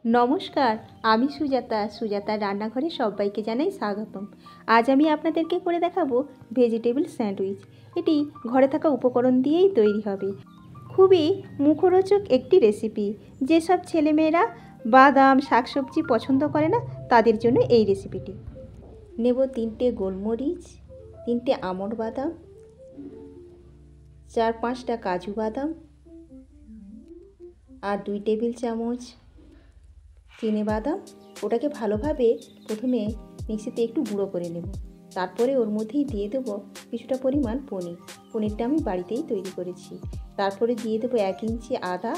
নমস্কার, আমি সুজাতা রান্নাঘরে সবাইকে জানাই স্বাগতম। আজ আমি আপনাদেরকে করে দেখাবো ভেজিটেবল স্যান্ডউইচ। এটি ঘরে থাকা উপকরণ দিয়েই তৈরি হবে। খুবই মুখরোচক একটি রেসিপি। যেসব ছেলেমেয়েরা বাদাম শাকসবজি পছন্দ করে না তাদের জন্য এই রেসিপিটি। নেব 3টে গোলমরিচ, 3টে আমন্ড বাদাম, 4-5টা কাজু বাদাম আর 2 টেবিল চামচ চিনে বাদাম। ওটাকে ভালোভাবে প্রথমে মিক্সিতে একটু গুঁড়ো করে নেব। তারপরে ওর মধ্যেই দিয়ে দেবো কিছুটা পরিমাণ পনিরটা আমি বাড়িতেই তৈরি করেছি। তারপরে দিয়ে দেবো 1 ইঞ্চি আদা,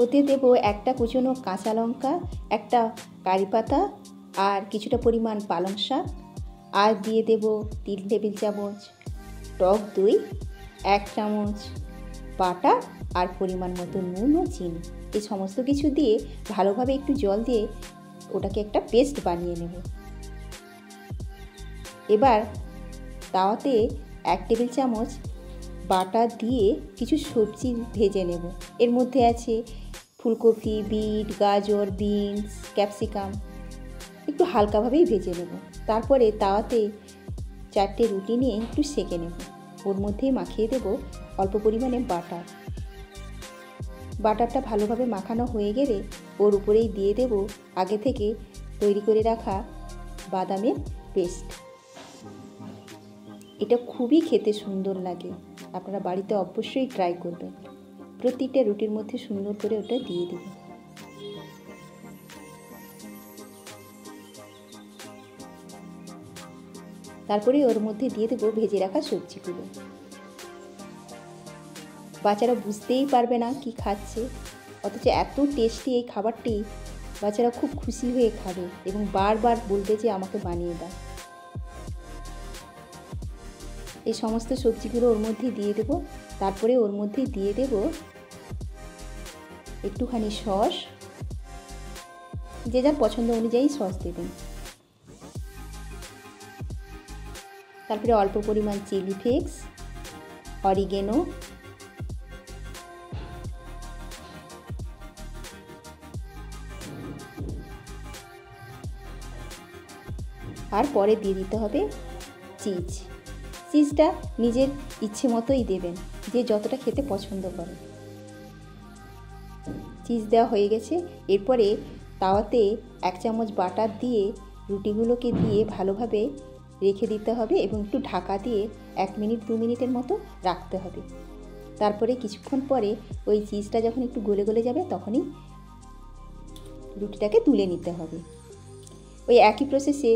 ওতে দেবো একটা কুচনো কাঁচা লঙ্কা, একটা কারি পাতা আর কিছুটা পরিমাণ পালং শাক, আর দিয়ে দেবো 3 টেবিল চামচ টক দই, 1 চামচ বাটার আর পরিমাণ মতো নুন ও চিনি। এই সমস্ত কিছু দিয়ে ভালোভাবে একটু জল দিয়ে ওটাকে একটা পেস্ট বানিয়ে নেব। এবার তাওয়াতে 1 টেবিল চামচ বাটার দিয়ে কিছু সবজি ভেজে নেব। এর মধ্যে আছে ফুলকপি, বিট, গাজর, বিনস, ক্যাপসিকাম। একটু হালকাভাবেই ভেজে নেব। তারপরে তাওয়াতে 4টে রুটি নিয়ে একটু সেঁকে নেব। ওর মধ্যে মাখিয়ে দেব অল্প পরিমাণে বাটারটা ভালোভাবে মাখানো হয়ে গেলে ওর উপরেই দিয়ে দেব আগে থেকে তৈরি করে রাখা বাদামের পেস্ট। এটা খুবই খেতে সুন্দর লাগে, আপনারা বাড়িতে অবশ্যই ট্রাই করবেন। প্রতিটা রুটির মধ্যে সুন্দর করে ওটা দিয়ে দেব। তারপরে ওর মধ্যে দিয়ে দেবো ভেজে রাখা সবজিগুলো। বাচ্চারা বুঝতেই পারবে না কি খাচ্ছে, অথচ এত টেস্টি এই খাবারটি বাচ্চারা খুব খুশি হয়ে খাবে এবং বারবার বলবে যে আমাকে বানিয়ে দাও। এই সমস্ত সবজিগুলো ওর মধ্যে দিয়ে দেব। তারপরে ওর মধ্যে দিয়ে দেব একটুখানি সস, যে যার পছন্দ অনুযায়ী সস দেবেন। তারপরে অল্প পরিমাণ চিলি ফ্লেক্স, অরিগেনো, আর পরে দিয়ে দিতে হবে চিজটা নিজের ইচ্ছে মতোই দেবেন, যে যতটা খেতে পছন্দ করে। চিজ দেওয়া হয়ে গেছে। এরপরে তাওয়াতে 1 চামচ বাটার দিয়ে রুটিগুলোকে দিয়ে ভালোভাবে রেখে দিতে হবে এবং একটু ঢাকা দিয়ে 1 মিনিট 2 মিনিটের মতো রাখতে হবে। তারপরে কিছুক্ষণ পরে ওই চিজটা যখন একটু গলে গলে যাবে তখনই রুটিটাকে তুলে নিতে হবে। ওই একই প্রসেসে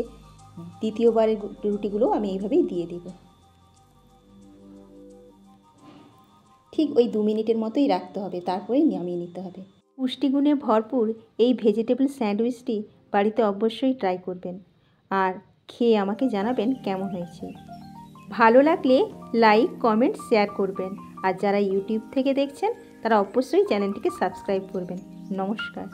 দ্বিতীয়বারের রুটিগুলো আমি এইভাবেই দিয়ে দেব। ঠিক ওই 2 মিনিটের মতোই রাখতে হবে, তারপরে নামিয়ে নিতে হবে। পুষ্টিগুণে ভরপুর এই ভেজিটেবল স্যান্ডউইচটি বাড়িতে অবশ্যই ট্রাই করবেন আর খেয়ে আমাকে জানাবেন কেমন হয়েছে। ভালো লাগলে লাইক, কমেন্ট, শেয়ার করবেন। আর যারা ইউটিউব থেকে দেখছেন তারা অবশ্যই চ্যানেলটিকে সাবস্ক্রাইব করবেন। নমস্কার।